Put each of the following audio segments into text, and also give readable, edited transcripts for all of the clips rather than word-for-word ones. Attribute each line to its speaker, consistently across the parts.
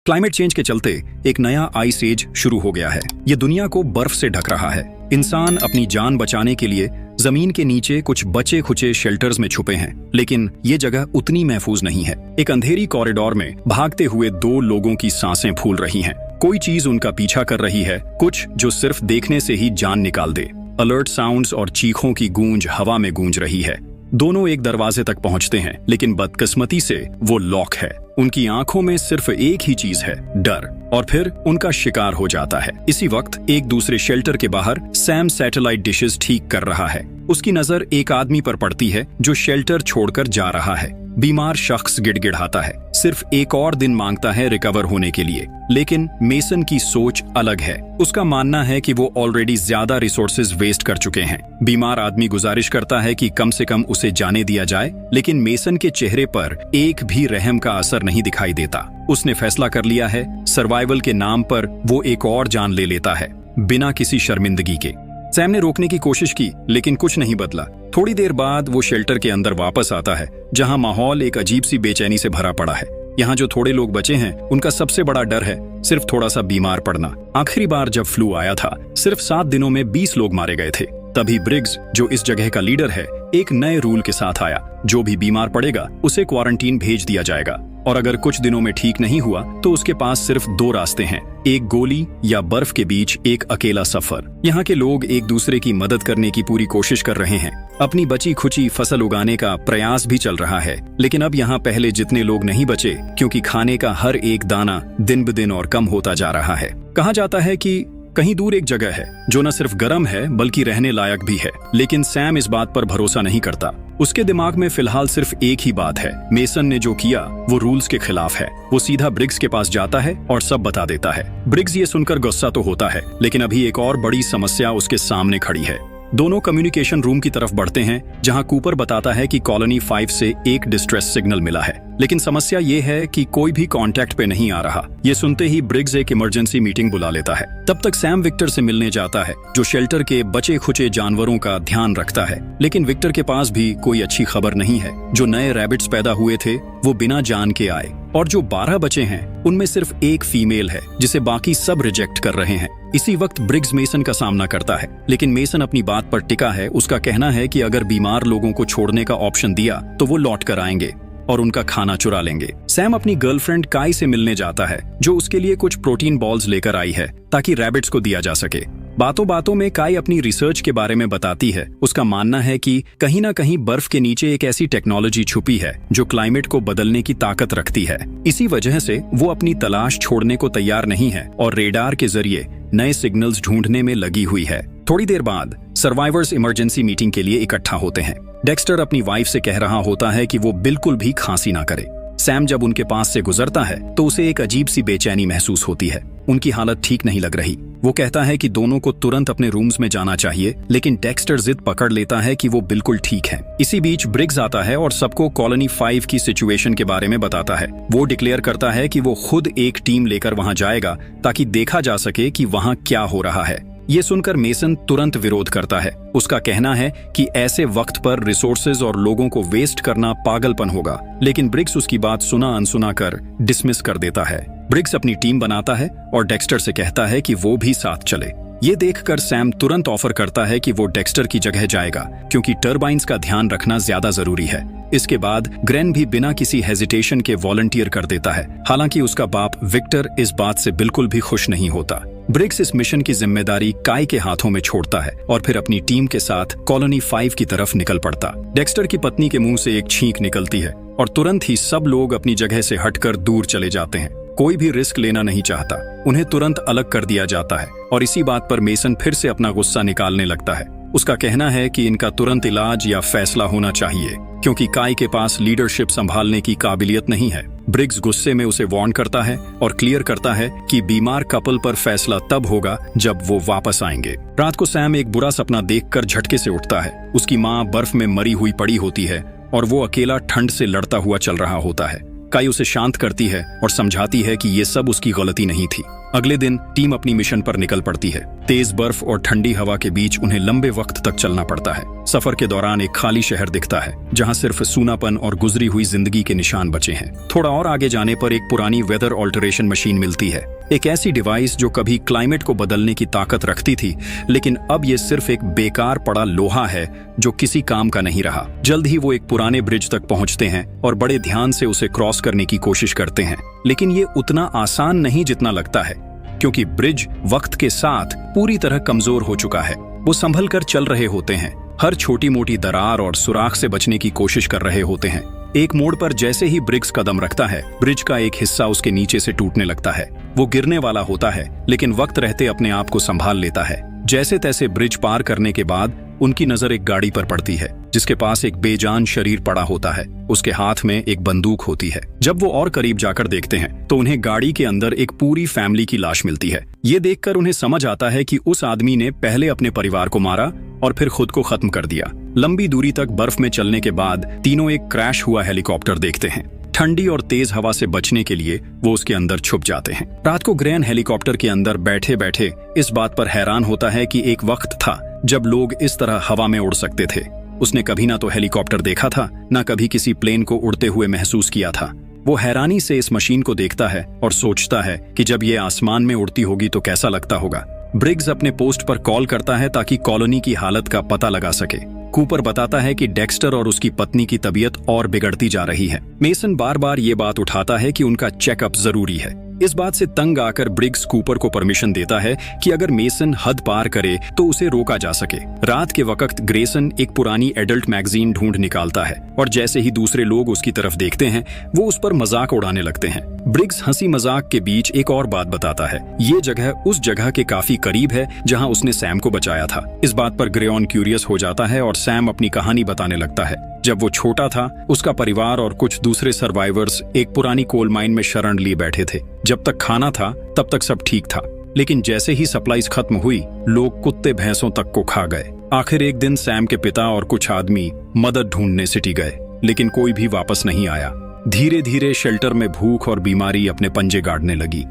Speaker 1: Climate change के चलते एक नया आइस एज शुरू हो गया है। ये दुनिया को बर्फ से ढक रहा है। इंसान अपनी जान बचाने के लिए जमीन के नीचे कुछ बचे खुचे शेल्टर्स में छुपे हैं, लेकिन ये जगह उतनी महफूज नहीं है। एक अंधेरी कॉरिडोर में भागते हुए दो लोगों की सांसें फूल रही हैं। कोई चीज उनका पीछा कर रही है, कुछ जो सिर्फ देखने से ही जान निकाल दे। अलर्ट साउंड्स और चीखों की गूंज हवा में गूंज रही है। दोनों एक दरवाजे तक पहुंचते हैं, लेकिन बदकिस्मती से वो लॉक है। उनकी आंखों में सिर्फ एक ही चीज है, डर, और फिर उनका शिकार हो जाता है। इसी वक्त एक दूसरे शेल्टर के बाहर सैम सैटेलाइट डिशेस ठीक कर रहा है। उसकी नजर एक आदमी पर पड़ती है जो शेल्टर छोड़कर जा रहा है। बीमार शख्स गिड़गिड़ाता है, सिर्फ एक और दिन मांगता है रिकवर होने के लिए। लेकिन मेसन की सोच अलग है। उसका मानना है कि वो ऑलरेडी ज्यादा रिसोर्सेज वेस्ट कर चुके हैं। बीमार आदमी गुजारिश करता है कि कम से कम उसे जाने दिया जाए, लेकिन मेसन के चेहरे पर एक भी रहम का असर नहीं दिखाई देता। उसने फैसला कर लिया है, सर्वाइवल के नाम पर वो एक और जान ले लेता है, बिना किसी शर्मिंदगी के। सैम ने रोकने की कोशिश की, लेकिन कुछ नहीं बदला। थोड़ी देर बाद वो शेल्टर के अंदर वापस आता है, जहां माहौल एक अजीब सी बेचैनी से भरा पड़ा है। यहाँ जो थोड़े लोग बचे हैं, उनका सबसे बड़ा डर है सिर्फ थोड़ा सा बीमार पड़ना। आखिरी बार जब फ्लू आया था, सिर्फ 7 दिनों में 20 लोग मारे गए थे। तभी ब्रिग्स, जो इस जगह का लीडर है, एक नए रूल के साथ आया। जो भी बीमार पड़ेगा उसे क्वारंटीन भेज दिया जाएगा, और अगर कुछ दिनों में ठीक नहीं हुआ तो उसके पास सिर्फ 2 रास्ते हैं, एक गोली या बर्फ के बीच एक अकेला सफर। यहाँ के लोग एक दूसरे की मदद करने की पूरी कोशिश कर रहे हैं। अपनी बची खुची फसल उगाने का प्रयास भी चल रहा है, लेकिन अब यहाँ पहले जितने लोग नहीं बचे, क्योंकि खाने का हर एक दाना दिन ब दिन और कम होता जा रहा है। कहा जाता है कि कहीं दूर एक जगह है जो न सिर्फ गर्म है बल्कि रहने लायक भी है, लेकिन सैम इस बात पर भरोसा नहीं करता। उसके दिमाग में फिलहाल सिर्फ एक ही बात है, मेसन ने जो किया वो रूल्स के खिलाफ है। वो सीधा ब्रिग्स के पास जाता है और सब बता देता है। ब्रिग्स ये सुनकर गुस्सा तो होता है, लेकिन अभी एक और बड़ी समस्या उसके सामने खड़ी है। दोनों कम्युनिकेशन रूम की तरफ बढ़ते हैं, जहां कूपर बताता है कि कॉलोनी 5 से एक डिस्ट्रेस सिग्नल मिला है, लेकिन समस्या ये है कि कोई भी कांटेक्ट पे नहीं आ रहा। ये सुनते ही ब्रिग्स एक इमरजेंसी मीटिंग बुला लेता है। तब तक सैम विक्टर से मिलने जाता है, जो शेल्टर के बचे खुचे जानवरों का ध्यान रखता है। लेकिन विक्टर के पास भी कोई अच्छी खबर नहीं है। जो नए रैबिट्स पैदा हुए थे वो बिना जान के आए, और जो 12 बचे हैं उनमें सिर्फ एक फीमेल है, जिसे बाकी सब रिजेक्ट कर रहे हैं। इसी वक्त ब्रिग्स मेसन का सामना करता है, लेकिन मेसन अपनी बात पर टिका है। उसका कहना है कि अगर बीमार लोगों को छोड़ने का ऑप्शन दिया तो वो लौट कर आएंगे और उनका खाना चुरा लेंगे। सैम अपनी गर्लफ्रेंड काई से मिलने जाता है, जो उसके लिए कुछ प्रोटीन बॉल्स लेकर आई है ताकि रैबिट्स को दिया जा सके। बातों बातों में काई अपनी रिसर्च के बारे में बताती है। उसका मानना है कि कहीं ना कहीं बर्फ के नीचे एक ऐसी टेक्नोलॉजी छुपी है जो क्लाइमेट को बदलने की ताकत रखती है। इसी वजह से वो अपनी तलाश छोड़ने को तैयार नहीं है और रेडार के जरिए नए सिग्नल्स ढूंढने में लगी हुई है। थोड़ी देर बाद सर्वाइवर्स इमरजेंसी मीटिंग के लिए इकट्ठा होते हैं। डेक्स्टर अपनी वाइफ से कह रहा होता है कि वो बिल्कुल भी खांसी ना करे। सैम जब उनके पास से गुजरता है तो उसे एक अजीब सी बेचैनी महसूस होती है। उनकी हालत ठीक नहीं लग रही। वो कहता है कि दोनों को तुरंत अपने रूम्स में जाना चाहिए, लेकिन डेक्स्टर जिद पकड़ लेता है कि वो बिल्कुल ठीक है। इसी बीच ब्रिग्स आता है और सबको कॉलोनी 5 की सिचुएशन के बारे में बताता है। वो डिक्लेयर करता है कि वो खुद एक टीम लेकर वहां जाएगा ताकि देखा जा सके कि वहां क्या हो रहा है। ये सुनकर मेसन तुरंत विरोध करता है। उसका कहना है कि ऐसे वक्त पर रिसोर्सेज और लोगों को वेस्ट करना पागलपन होगा, लेकिन ब्रिग्स उसकी बात सुना अनसुना कर डिसमिस कर देता है। ब्रिग्स अपनी टीम बनाता है और डेक्स्टर से कहता है कि वो भी साथ चले। ये देखकर सैम तुरंत ऑफर करता है कि वो डेक्स्टर की जगह जाएगा, क्योंकि टर्बाइंस का ध्यान रखना ज्यादा जरूरी है। इसके बाद ग्रेन भी बिना किसी हेजिटेशन के वॉलंटियर कर देता है। हालांकि उसका बाप विक्टर इस बात से बिल्कुल भी खुश नहीं होता। ब्रिग्स इस मिशन की जिम्मेदारी काई के हाथों में छोड़ता है और फिर अपनी टीम के साथ कॉलोनी 5 की तरफ निकल पड़ता। डेक्स्टर की पत्नी के मुंह से एक छींक निकलती है और तुरंत ही सब लोग अपनी जगह से हटकर दूर चले जाते हैं। कोई भी रिस्क लेना नहीं चाहता। उन्हें तुरंत अलग कर दिया जाता है, और इसी बात पर मेसन फिर से अपना गुस्सा निकालने लगता है। उसका कहना है कि इनका तुरंत इलाज या फैसला होना चाहिए, क्योंकि काई के पास लीडरशिप संभालने की काबिलियत नहीं है। ब्रिग्स गुस्से में उसे वार्न करता है और क्लियर करता है कि बीमार कपल पर फैसला तब होगा जब वो वापस आएंगे। रात को सैम एक बुरा सपना देखकर झटके से उठता है। उसकी माँ बर्फ में मरी हुई पड़ी होती है और वो अकेला ठंड से लड़ता हुआ चल रहा होता है। काई उसे शांत करती है और समझाती है कि ये सब उसकी गलती नहीं थी। अगले दिन टीम अपनी मिशन पर निकल पड़ती है। तेज बर्फ और ठंडी हवा के बीच उन्हें लंबे वक्त तक चलना पड़ता है। सफर के दौरान एक खाली शहर दिखता है जहां सिर्फ सूनापन और गुजरी हुई जिंदगी के निशान बचे हैं। थोड़ा और आगे जाने पर एक पुरानी वेदर ऑल्टरेशन मशीन मिलती है, एक ऐसी डिवाइस जो कभी क्लाइमेट को बदलने की ताकत रखती थी, लेकिन अब ये सिर्फ एक बेकार पड़ा लोहा है जो किसी काम का नहीं रहा। जल्द ही वो एक पुराने ब्रिज तक पहुंचते हैं और बड़े ध्यान से उसे क्रॉस करने की कोशिश करते हैं, लेकिन ये उतना आसान नहीं जितना लगता है, क्योंकि ब्रिज वक्त के साथ पूरी तरह कमजोर हो चुका है। वो संभल कर चल रहे होते हैं, हर छोटी मोटी दरार और सुराख से बचने की कोशिश कर रहे होते हैं। एक मोड़ पर जैसे ही ब्रिग्स कदम रखता है, ब्रिज का एक हिस्सा उसके नीचे से टूटने लगता है। वो गिरने वाला होता है, लेकिन वक्त रहते अपने आप को संभाल लेता है। जैसे तैसे ब्रिज पार करने के बाद उनकी नजर एक गाड़ी पर पड़ती है जिसके पास एक बेजान शरीर पड़ा होता है। उसके हाथ में एक बंदूक होती है। जब वो और करीब जाकर देखते हैं तो उन्हें गाड़ी के अंदर एक पूरी फैमिली की लाश मिलती है। ये देखकर उन्हें समझ आता है कि उस आदमी ने पहले अपने परिवार को मारा और फिर खुद को खत्म कर दिया। लंबी दूरी तक बर्फ में चलने के बाद तीनों एक क्रैश हुआ हेलीकॉप्टर देखते हैं। ठंडी और तेज हवा से बचने के लिए वो उसके अंदर छुप जाते हैं। रात को ग्रेन हेलीकॉप्टर के अंदर बैठे बैठे इस बात पर हैरान होता है कि एक वक्त था जब लोग इस तरह हवा में उड़ सकते थे। उसने कभी ना तो हेलीकॉप्टर देखा था, ना कभी किसी प्लेन को उड़ते हुए महसूस किया था। वो हैरानी से इस मशीन को देखता है और सोचता है कि जब ये आसमान में उड़ती होगी तो कैसा लगता होगा। ब्रिग्स अपने पोस्ट पर कॉल करता है ताकि कॉलोनी की हालत का पता लगा सके। कूपर बताता है कि डेक्स्टर और उसकी पत्नी की तबीयत और बिगड़ती जा रही है। मेसन बार बार ये बात उठाता है कि उनका चेकअप जरूरी है। इस बात से तंग आकर ब्रिग्स कूपर को परमिशन देता है कि अगर मेसन हद पार करे तो उसे रोका जा सके। रात के वक्त ग्रेसन एक पुरानी एडल्ट मैगजीन ढूंढ निकालता है और जैसे ही दूसरे लोग उसकी तरफ देखते हैं वो उस पर मजाक उड़ाने लगते हैं। ब्रिग्स हंसी मजाक के बीच एक और बात बताता है। ये जगह उस जगह के काफी करीब है जहां उसने सैम को बचाया था। इस बात पर ग्रेऑन क्यूरियस हो जाता है और सैम अपनी कहानी बताने लगता है। जब वो छोटा था, उसका परिवार और कुछ दूसरे सर्वाइवर्स एक पुरानी कोल माइन में शरण लिए बैठे थे। जब तक खाना था तब तक सब ठीक था, लेकिन जैसे ही सप्लाईज खत्म हुई, लोग कुत्ते भैंसों तक को खा गए। आखिर एक दिन सैम के पिता और कुछ आदमी मदद ढूंढने सिटी गए, लेकिन कोई भी वापस नहीं आया। धीरे धीरे शेल्टर में भूख और बीमारी अपने पंजे गाड़ने लगी।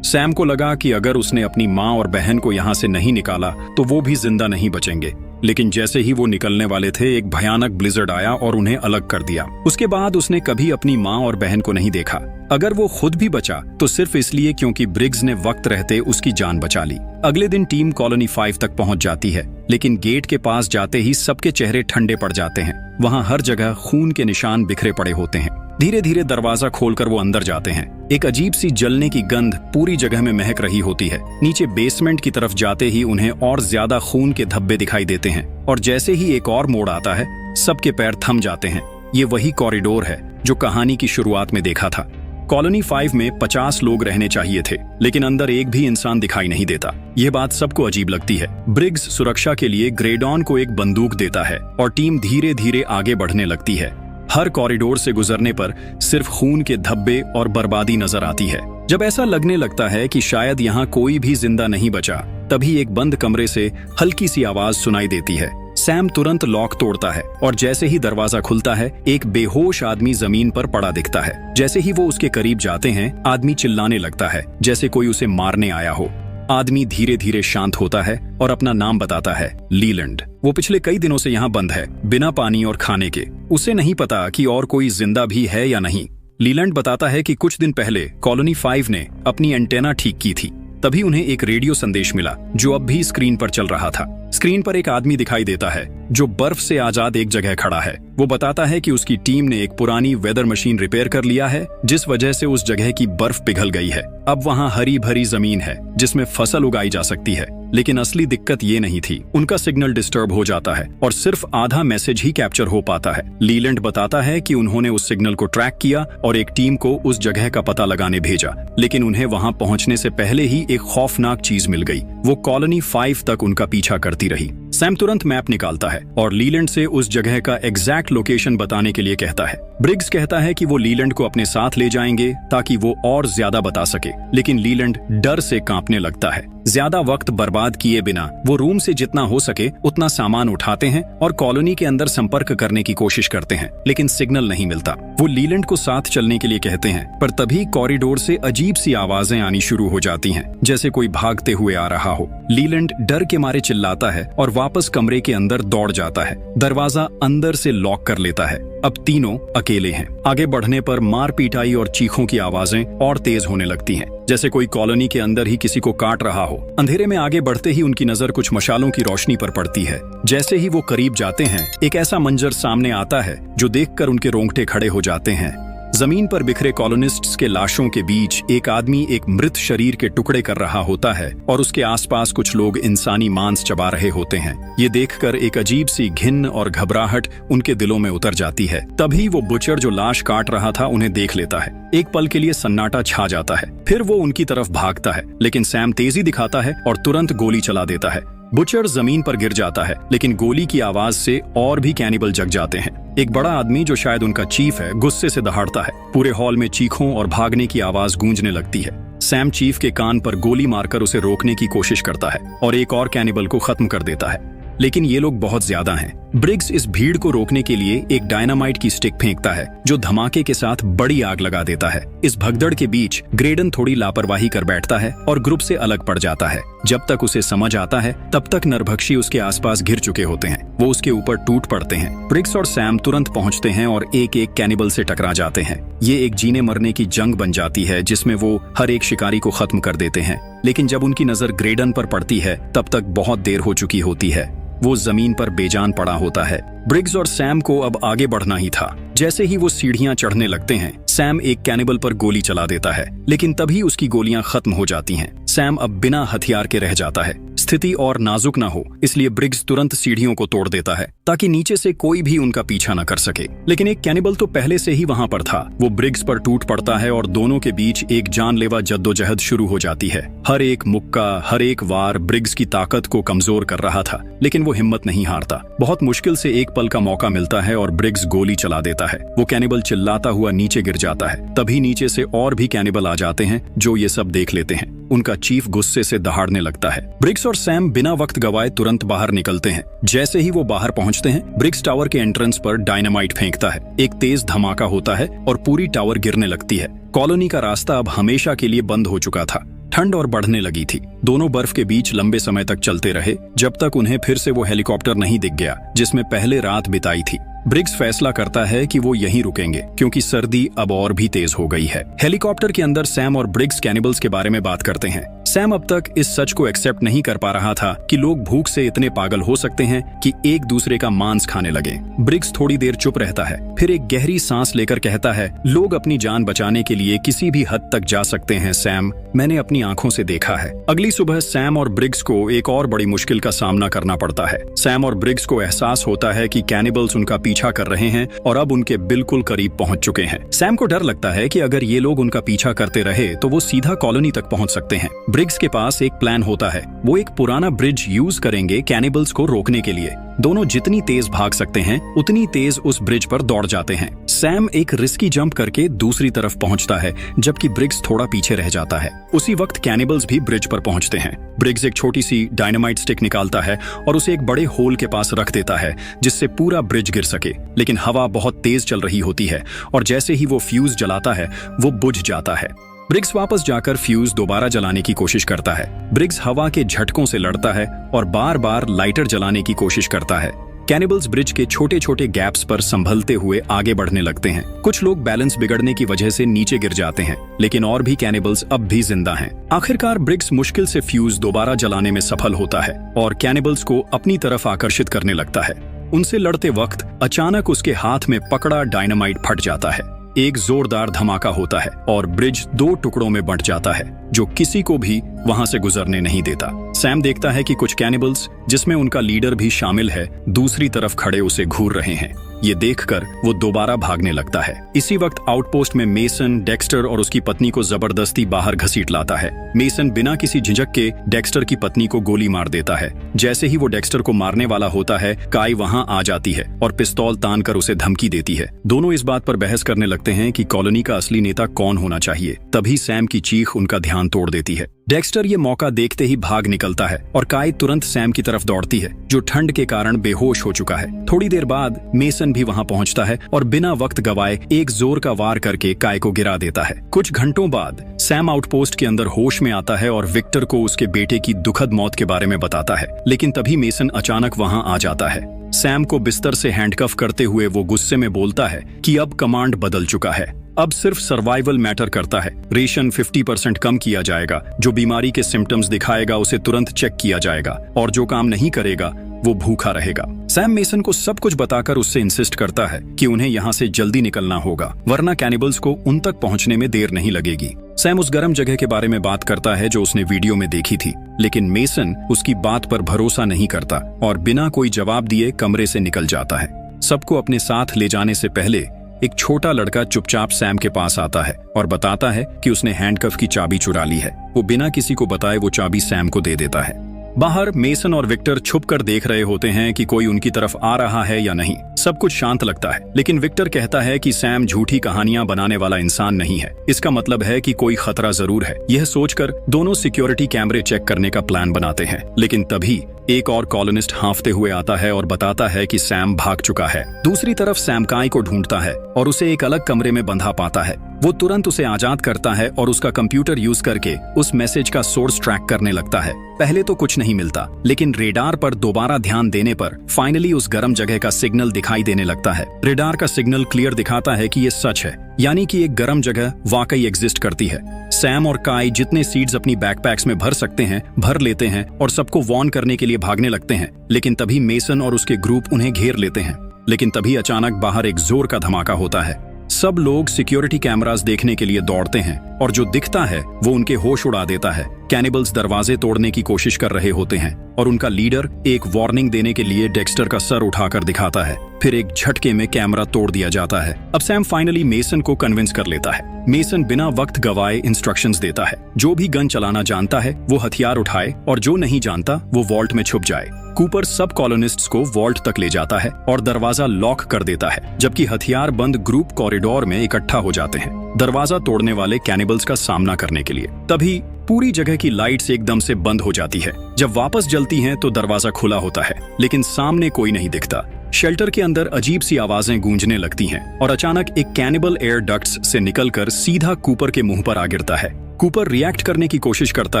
Speaker 1: सैम को लगा कि अगर उसने अपनी माँ और बहन को यहाँ से नहीं निकाला तो वो भी जिंदा नहीं बचेंगे। लेकिन जैसे ही वो निकलने वाले थे, एक भयानक ब्लिजर्ड आया और उन्हें अलग कर दिया। उसके बाद उसने कभी अपनी माँ और बहन को नहीं देखा। अगर वो खुद भी बचा तो सिर्फ इसलिए क्योंकि ब्रिग्स ने वक्त रहते उसकी जान बचा ली। अगले दिन टीम कॉलोनी 5 तक पहुंच जाती है, लेकिन गेट के पास जाते ही सबके चेहरे ठंडे पड़ जाते हैं। वहां हर जगह खून के निशान बिखरे पड़े होते हैं। धीरे धीरे दरवाजा खोलकर वो अंदर जाते हैं। एक अजीब सी जलने की गंध पूरी जगह में महक रही होती है। नीचे बेसमेंट की तरफ जाते ही उन्हें और ज्यादा खून के धब्बे दिखाई देते हैं और जैसे ही एक और मोड़ आता है, सबके पैर थम जाते हैं। ये वही कॉरिडोर है जो कहानी की शुरुआत में देखा था। कॉलोनी 5 में 50 लोग रहने चाहिए थे, लेकिन अंदर एक भी इंसान दिखाई नहीं देता। ये बात सबको अजीब लगती है। ब्रिग्स सुरक्षा के लिए ग्रेडॉन को एक बंदूक देता है और टीम धीरे धीरे आगे बढ़ने लगती है। हर कॉरिडोर से गुजरने पर सिर्फ खून के धब्बे और बर्बादी नजर आती है। जब ऐसा लगने लगता है कि शायद यहाँ कोई भी जिंदा नहीं बचा, तभी एक बंद कमरे से हल्की सी आवाज सुनाई देती है। सैम तुरंत लॉक तोड़ता है और जैसे ही दरवाजा खुलता है, एक बेहोश आदमी जमीन पर पड़ा दिखता है। जैसे ही वो उसके करीब जाते हैं, आदमी चिल्लाने लगता है जैसे कोई उसे मारने आया हो। आदमी धीरे धीरे शांत होता है और अपना नाम बताता है, लीलैंड। वो पिछले कई दिनों से यहाँ बंद है, बिना पानी और खाने के। उसे नहीं पता कि और कोई जिंदा भी है या नहीं। लीलैंड बताता है कि कुछ दिन पहले कॉलोनी 5 ने अपनी एंटेना ठीक की थी। तभी उन्हें एक रेडियो संदेश मिला जो अब भी स्क्रीन पर चल रहा था। स्क्रीन पर एक आदमी दिखाई देता है जो बर्फ से आजाद एक जगह खड़ा है। वो बताता है कि उसकी टीम ने एक पुरानी वेदर मशीन रिपेयर कर लिया है, जिस वजह से उस जगह की बर्फ पिघल गई है। अब वहाँ हरी भरी जमीन है जिसमें फसल उगाई जा सकती है। लेकिन असली दिक्कत ये नहीं थी। उनका सिग्नल डिस्टर्ब हो जाता है और सिर्फ आधा मैसेज ही कैप्चर हो पाता है। लीलैंड बताता है कि उन्होंने उस सिग्नल को ट्रैक किया और एक टीम को उस जगह का पता लगाने भेजा, लेकिन उन्हें वहां पहुंचने से पहले ही एक खौफनाक चीज मिल गई। वो कॉलोनी 5 तक उनका पीछा करती रही। सैम तुरंत मैप निकालता है और लीलैंड से उस जगह का एग्जैक्ट लोकेशन बताने के लिए कहता है। ब्रिग्स कहता है कि वो लीलैंड को अपने साथ ले जाएंगे ताकि वो और ज्यादा बता सके, लेकिन लीलैंड डर से कांपने लगता है। ज्यादा वक्त बर्बाद किए बिना वो रूम से जितना हो सके उतना सामान उठाते हैं और कॉलोनी के अंदर संपर्क करने की कोशिश करते हैं, लेकिन सिग्नल नहीं मिलता। वो लीलैंड को साथ चलने के लिए कहते हैं, पर तभी कॉरिडोर से अजीब सी आवाजें आनी शुरू हो जाती हैं, जैसे कोई भागते हुए आ रहा हो। लीलैंड डर के मारे चिल्लाता है और वापस कमरे के अंदर दौड़ जाता है। दरवाजा अंदर से लॉक कर लेता है। अब तीनों अकेले हैं। आगे बढ़ने पर मार पीटाई और चीखों की आवाजें और तेज होने लगती हैं, जैसे कोई कॉलोनी के अंदर ही किसी को काट रहा हो। अंधेरे में आगे बढ़ते ही उनकी नजर कुछ मशालों की रोशनी पर पड़ती है। जैसे ही वो करीब जाते हैं, एक ऐसा मंजर सामने आता है जो देखकर उनके रोंगटे खड़े हो जाते हैं। जमीन पर बिखरे कॉलोनिस्ट्स के लाशों के बीच एक आदमी एक मृत शरीर के टुकड़े कर रहा होता है और उसके आसपास कुछ लोग इंसानी मांस चबा रहे होते हैं। ये देखकर एक अजीब सी घिन और घबराहट उनके दिलों में उतर जाती है। तभी वो बुचर जो लाश काट रहा था उन्हें देख लेता है। एक पल के लिए सन्नाटा छा जाता है, फिर वो उनकी तरफ भागता है, लेकिन सैम तेजी दिखाता है और तुरंत गोली चला देता है। बुचर जमीन पर गिर जाता है, लेकिन गोली की आवाज से और भी कैनिबल जग जाते हैं। एक बड़ा आदमी जो शायद उनका चीफ है, गुस्से से दहाड़ता है। पूरे हॉल में चीखों और भागने की आवाज गूंजने लगती है। सैम चीफ के कान पर गोली मारकर उसे रोकने की कोशिश करता है और एक और कैनिबल को खत्म कर देता है, लेकिन ये लोग बहुत ज्यादा हैं। ब्रिग्स इस भीड़ को रोकने के लिए एक डायनामाइट की स्टिक फेंकता है, जो धमाके के साथ बड़ी आग लगा देता है। इस भगदड़ के बीच ग्रेडन थोड़ी लापरवाही कर बैठता है और ग्रुप से अलग पड़ जाता है। जब तक उसे समझ आता है, तब तक नरभक्षी उसके आसपास घिर चुके होते हैं। वो उसके ऊपर टूट पड़ते हैं। ब्रिग्स और सैम तुरंत पहुंचते हैं और एक एक कैनिबल से टकरा जाते हैं। ये एक जीने मरने की जंग बन जाती है, जिसमें वो हर एक शिकारी को खत्म कर देते हैं। लेकिन जब उनकी नजर ग्रेडन पर पड़ती है, तब तक बहुत देर हो चुकी होती है। वो जमीन पर बेजान पड़ा होता है। ब्रिग्स और सैम को अब आगे बढ़ना ही था। जैसे ही वो सीढ़ियां चढ़ने लगते हैं, सैम एक कैनिबल पर गोली चला देता है, लेकिन तभी उसकी गोलियां खत्म हो जाती हैं। सैम अब बिना हथियार के रह जाता है। स्थिति और नाजुक ना हो, इसलिए ब्रिग्स तुरंत सीढ़ियों को तोड़ देता है ताकि नीचे से कोई भी उनका पीछा न कर सके। लेकिन एक कैनिबल तो पहले से ही वहां पर था। वो ब्रिग्स पर टूट पड़ता है और दोनों के बीच एक जानलेवा जद्दोजहद शुरू हो जाती है। हर एक मुक्का, हर एक वार ब्रिग्स की ताकत को कमजोर कर रहा था, लेकिन वो हिम्मत नहीं हारता। बहुत मुश्किल से एक पल का मौका मिलता है और ब्रिग्स गोली चला देता है। वो कैनिबल चिल्लाता हुआ नीचे गिर जाता है। तभी नीचे से और भी कैनिबल आ जाते हैं, जो ये सब देख लेते हैं। उनका चीफ गुस्से से दहाड़ने लगता है। ब्रिग्स और सैम बिना वक्त गवाए तुरंत बाहर निकलते हैं। जैसे ही वो बाहर पहुंचते हैं, ब्रिग्स टावर के एंट्रेंस पर डायनामाइट फेंकता है। एक तेज धमाका होता है और पूरी टावर गिरने लगती है। कॉलोनी का रास्ता अब हमेशा के लिए बंद हो चुका था। ठंड और बढ़ने लगी थी। दोनों बर्फ के बीच लंबे समय तक चलते रहे, जब तक उन्हें फिर से वो हेलीकॉप्टर नहीं दिख गया जिसमें पहले रात बिताई थी। ब्रिग्स फैसला करता है कि वो यहीं रुकेंगे, क्योंकि सर्दी अब और भी तेज हो गई है। हेलीकॉप्टर के अंदर सैम और ब्रिग्स कैनिबल्स के बारे में बात करते हैं। सैम अब तक इस सच को एक्सेप्ट नहीं कर पा रहा था कि लोग भूख से इतने पागल हो सकते हैं कि एक दूसरे का मांस खाने लगे। ब्रिग्स थोड़ी देर चुप रहता है, फिर एक गहरी सांस लेकर कहता है, लोग अपनी जान बचाने के लिए किसी भी हद तक जा सकते हैं सैम, मैंने अपनी आंखों से देखा है। अगली सुबह सैम और ब्रिग्स को एक और बड़ी मुश्किल का सामना करना पड़ता है। सैम और ब्रिग्स को एहसास होता है कि कैनिबल्स उनका पीछा कर रहे हैं और अब उनके बिल्कुल करीब पहुंच चुके हैं। सैम को डर लगता है कि अगर ये लोग उनका पीछा करते रहे तो वो सीधा कॉलोनी तक पहुंच सकते हैं। ब्रिग्स के पास एक प्लान होता है। वो एक पुराना ब्रिज यूज करेंगे कैनिबल्स को रोकने के लिए। दोनों जितनी तेज भाग सकते हैं उतनी तेज उस ब्रिज पर दौड़ जाते हैं। सैम एक रिस्की जंप करके दूसरी तरफ पहुंचता है, जबकि ब्रिग्स थोड़ा पीछे रह जाता है। उसी वक्त कैनिबल्स भी ब्रिज पर पहुंचते हैं। ब्रिग्स एक छोटी सी डायनामाइट स्टिक निकालता है और उसे एक बड़े होल के पास रख देता है, जिससे पूरा ब्रिज गिर सके। लेकिन हवा बहुत तेज चल रही होती है और जैसे ही वो फ्यूज जलाता है, वो बुझ जाता है। ब्रिग्स वापस जाकर फ्यूज दोबारा जलाने की कोशिश करता है। ब्रिग्स हवा के झटकों से लड़ता है और बार बार लाइटर जलाने की कोशिश करता है। कैनिबल्स ब्रिज के छोटे छोटे गैप्स पर संभलते हुए आगे बढ़ने लगते हैं। कुछ लोग बैलेंस बिगड़ने की वजह से नीचे गिर जाते हैं, लेकिन और भी कैनिबल्स अब भी जिंदा हैं। आखिरकार ब्रिग्स मुश्किल से फ्यूज दोबारा जलाने में सफल होता है और कैनिबल्स को अपनी तरफ आकर्षित करने लगता है। उनसे लड़ते वक्त अचानक उसके हाथ में पकड़ा डायनामाइट फट जाता है। एक जोरदार धमाका होता है और ब्रिज 2 टुकड़ों में बंट जाता है, जो किसी को भी वहां से गुजरने नहीं देता। सैम देखता है कि कुछ कैनिबल्स, जिसमें उनका लीडर भी शामिल है, दूसरी तरफ खड़े उसे घूर रहे हैं। ये देखकर वो दोबारा भागने लगता है। इसी वक्त आउटपोस्ट में मेसन डेक्स्टर और उसकी पत्नी को जबरदस्ती बाहर घसीट लाता है। मेसन बिना किसी झिझक के डेक्स्टर की पत्नी को गोली मार देता है। जैसे ही वो डेक्स्टर को मारने वाला होता है, काई वहां आ जाती है और पिस्तौल तान कर उसे धमकी देती है। दोनों इस बात पर बहस करने लगते हैं कि कॉलोनी का असली नेता कौन होना चाहिए। तभी सैम की चीख उनका ध्यान तोड़ देती है। डेक्स्टर ये मौका देखते ही भाग निकलता है और काई तुरंत सैम की तरफ दौड़ती है, जो ठंड के कारण बेहोश हो चुका है। थोड़ी देर बाद मेसन भी वहां पहुंचता है और बिना वक्त गवाए एक जोर का वार करके काई को गिरा देता है। कुछ घंटों बाद सैम आउटपोस्ट के अंदर होश में आता है और विक्टर को उसके बेटे की दुखद मौत के बारे में बताता है। लेकिन तभी मेसन अचानक वहां आ जाता है। सैम को बिस्तर से हैंडकफ करते हुए वो गुस्से में बोलता है कि अब कमांड बदल चुका है, अब सिर्फ सर्वाइवल मैटर करता है। रेशन 50% कम किया जाएगा, जो बीमारी के सिम्टम्स दिखाएगा उसे तुरंत चेक किया जाएगा और जो काम नहीं करेगा वो भूखा रहेगा। सैम मेसन को सब कुछ बताकर उससे इंसिस्ट करता है कि उन्हें यहाँ से जल्दी निकलना होगा, वरना कैनिबल्स को उन तक पहुँचने में देर नहीं लगेगी। सैम उस गर्म जगह के बारे में बात करता है जो उसने वीडियो में देखी थी, लेकिन मेसन उसकी बात पर भरोसा नहीं करता और बिना कोई जवाब दिए कमरे से निकल जाता है। सबको अपने साथ ले जाने से पहले एक छोटा लड़का चुपचाप सैम के पास आता है और बताता है कि उसने हैंडकफ की चाबी चुरा ली है। वो बिना किसी को बताए वो चाबी सैम को दे देता है। बाहर मेसन और विक्टर छुपकर देख रहे होते हैं कि कोई उनकी तरफ आ रहा है या नहीं। सब कुछ शांत लगता है, लेकिन विक्टर कहता है कि सैम झूठी कहानियां बनाने वाला इंसान नहीं है। इसका मतलब है कि कोई खतरा जरूर है। यह सोचकर दोनों सिक्योरिटी कैमरे चेक करने का प्लान बनाते हैं, लेकिन तभी एक और कॉलोनिस्ट हांफते हुए आता है और बताता है कि सैम भाग चुका है। दूसरी तरफ सैम काई को ढूंढता है और उसे एक अलग कमरे में बंधा पाता है। वो तुरंत उसे आजाद करता है और उसका कंप्यूटर यूज करके उस मैसेज का सोर्स ट्रैक करने लगता है। पहले तो कुछ नहीं मिलता, लेकिन रेडार पर दोबारा ध्यान देने पर फाइनली उस गर्म जगह का सिग्नल दिखाई देने लगता है। रेडार का सिग्नल क्लियर दिखाता है कि ये सच है, यानी कि एक गर्म जगह वाकई एग्जिस्ट करती है। सैम और काई जितने सीड्स अपनी बैकपैक्स में भर सकते हैं भर लेते हैं और सबको वार्न करने के लिए भागने लगते हैं, लेकिन तभी मेसन और उसके ग्रुप उन्हें घेर लेते हैं। लेकिन तभी अचानक बाहर एक जोर का धमाका होता है। सब लोग सिक्योरिटी कैमरास देखने के लिए दौड़ते हैं और जो दिखता है वो उनके होश उड़ा देता है। कैनिबल्स दरवाजे तोड़ने की कोशिश कर रहे होते हैं और उनका लीडर एक वार्निंग देने के लिए डेक्स्टर का सर उठाकर दिखाता है। फिर एक झटके में कैमरा तोड़ दिया जाता है। अब सैम फाइनली मेसन को कन्विंस कर लेता है। मेसन बिना वक्त गवाए इंस्ट्रक्शंस देता है। जो भी गन चलाना जानता है वो हथियार उठाए और जो नहीं जानता वो वॉल्ट में छुप जाए। कूपर सब कॉलोनिस्ट्स को वॉल्ट तक ले जाता है और दरवाजा लॉक कर देता है, जबकि हथियार बंद ग्रुप कॉरिडोर में इकट्ठा हो जाते हैं दरवाजा तोड़ने वाले कैनिबल्स का सामना करने के लिए। तभी पूरी जगह की लाइट्स एकदम से बंद हो जाती है। जब वापस जलती हैं तो दरवाजा खुला होता है, लेकिन सामने कोई नहीं दिखता। शेल्टर के अंदर अजीब सी आवाजें गूंजने लगती हैं और अचानक एक कैनिबल एयर डक्ट्स से निकलकर सीधा कूपर के मुंह पर आ गिरता है। कूपर रिएक्ट करने की कोशिश करता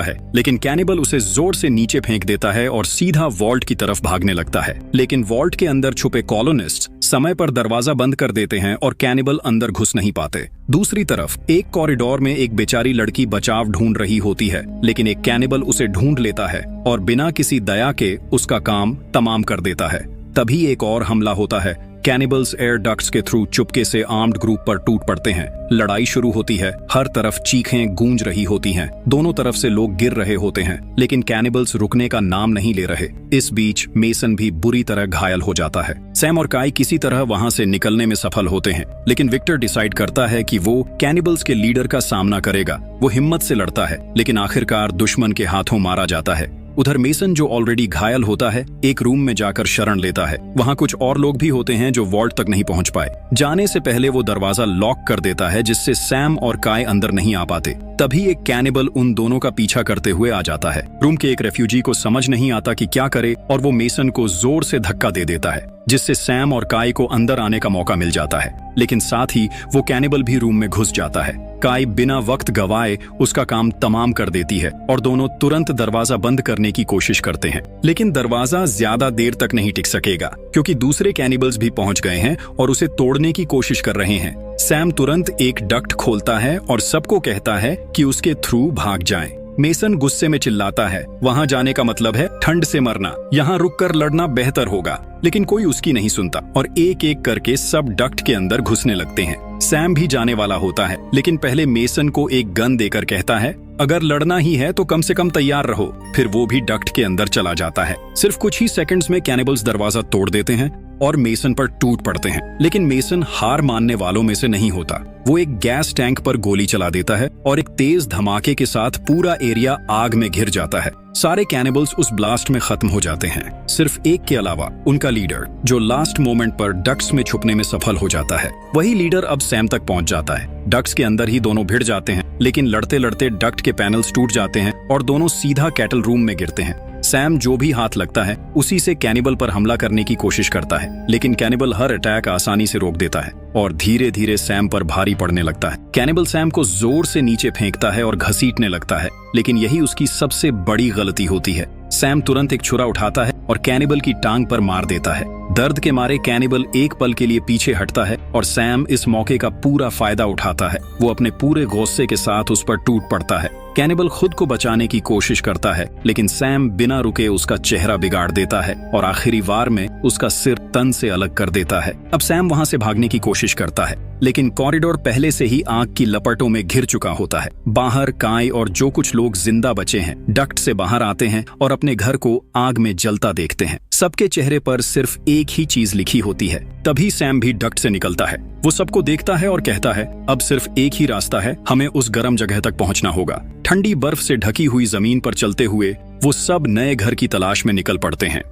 Speaker 1: है, लेकिन कैनिबल उसे जोर से नीचे फेंक देता है और सीधा वॉल्ट की तरफ भागने लगता है। लेकिन वॉल्ट के अंदर छुपे कॉलोनिस्ट समय पर दरवाजा बंद कर देते हैं और कैनिबल अंदर घुस नहीं पाते। दूसरी तरफ एक कॉरिडोर में एक बेचारी लड़की बचाव ढूंढ रही होती है, लेकिन एक कैनिबल उसे ढूंढ लेता है और बिना किसी दया के उसका काम तमाम कर देता है। तभी एक और हमला होता है। कैनिबल्स एयर डक्ट्स के थ्रू चुपके से आर्म्ड ग्रुप पर टूट पड़ते हैं। लड़ाई शुरू होती है। हर तरफ चीखें गूंज रही होती हैं। दोनों तरफ से लोग गिर रहे होते हैं, लेकिन कैनिबल्स रुकने का नाम नहीं ले रहे। इस बीच मेसन भी बुरी तरह घायल हो जाता है। सैम और काई किसी तरह वहां से निकलने में सफल होते हैं, लेकिन विक्टर डिसाइड करता है कि वो कैनिबल्स के लीडर का सामना करेगा। वो हिम्मत से लड़ता है, लेकिन आखिरकार दुश्मन के हाथों मारा जाता है। उधर मेसन जो ऑलरेडी घायल होता है, एक रूम में जाकर शरण लेता है। वहां कुछ और लोग भी होते हैं जो वॉल्ट तक नहीं पहुंच पाए। जाने से पहले वो दरवाजा लॉक कर देता है, जिससे सैम और काई अंदर नहीं आ पाते। तभी एक कैनिबल उन दोनों का पीछा करते हुए आ जाता है। रूम के एक रेफ्यूजी को समझ नहीं आता कि क्या करे और वो मेसन को जोर से धक्का दे देता है, जिससे सैम और काई को अंदर आने का मौका मिल जाता है। लेकिन साथ ही वो कैनिबल भी रूम में घुस जाता है। काई बिना वक्त गवाए उसका काम तमाम कर देती है और दोनों तुरंत दरवाजा बंद करने की कोशिश करते हैं। लेकिन दरवाजा ज्यादा देर तक नहीं टिक सकेगा, क्योंकि दूसरे कैनिबल्स भी पहुंच गए हैं और उसे तोड़ने की कोशिश कर रहे हैं। सैम तुरंत एक डक्ट खोलता है और सबको कहता है कि उसके थ्रू भाग जाएं। मेसन गुस्से में चिल्लाता है, वहां जाने का मतलब है ठंड से मरना, यहाँ रुककर लड़ना बेहतर होगा। लेकिन कोई उसकी नहीं सुनता और एक एक करके सब डक्ट के अंदर घुसने लगते हैं। सैम भी जाने वाला होता है, लेकिन पहले मेसन को एक गन देकर कहता है, अगर लड़ना ही है तो कम से कम तैयार रहो। फिर वो भी डक्ट के अंदर चला जाता है। सिर्फ कुछ ही सेकंड्स में कैनिबल्स दरवाजा तोड़ देते हैं। और मेसन पर टूट पड़ते हैं। लेकिन मेसन हार मानने वालों में से नहीं होता। वो एक गैस टैंक पर गोली चला देता है और एक तेज धमाके के साथ पूरा एरिया आग में घिर जाता है। सारे कैनिबल्स उस ब्लास्ट में खत्म हो जाते हैं, सिर्फ एक के अलावा, उनका लीडर, जो लास्ट मोमेंट पर डक्ट्स में छुपने में सफल हो जाता है। वही लीडर अब सैम तक पहुंच जाता है। डक्ट्स के अंदर ही दोनों भिड़ जाते हैं, लेकिन लड़ते लड़ते डक्ट के पैनल्स टूट जाते हैं और दोनों सीधा कैटल रूम में गिरते हैं। सैम जो भी हाथ लगता है उसी से कैनिबल पर हमला करने की कोशिश करता है, लेकिन कैनिबल हर अटैक आसानी से रोक देता है और धीरे धीरे सैम पर भारी पड़ने लगता है। कैनिबल सैम को जोर से नीचे फेंकता है और घसीटने लगता है, लेकिन यही उसकी सबसे बड़ी गलती होती है। सैम तुरंत एक छुरा उठाता है और कैनिबल की टांग पर मार देता है। दर्द के मारे कैनिबल एक पल के लिए पीछे हटता है और सैम इस मौके का पूरा फायदा उठाता है। वो अपने पूरे गुस्से के साथ उस पर टूट पड़ता है। कैनिबल खुद को बचाने की कोशिश करता है, लेकिन सैम बिना रुके उसका चेहरा बिगाड़ देता है और आखिरी वार में उसका सिर तन से अलग कर देता है। अब सैम वहां से भागने की कोशिश करता है, लेकिन कॉरिडोर पहले से ही आग की लपटों में घिर चुका होता है। बाहर काई और जो कुछ लोग जिंदा बचे हैं डक्ट से बाहर आते हैं और अपने घर को आग में जलता देखते हैं। सबके चेहरे पर सिर्फ एक ही चीज लिखी होती है। तभी सैम भी डक्ट से निकलता है। वो सबको देखता है और कहता है, अब सिर्फ एक ही रास्ता है, हमें उस गर्म जगह तक पहुंचना होगा। ठंडी बर्फ से ढकी हुई जमीन पर चलते हुए वो सब नए घर की तलाश में निकल पड़ते हैं।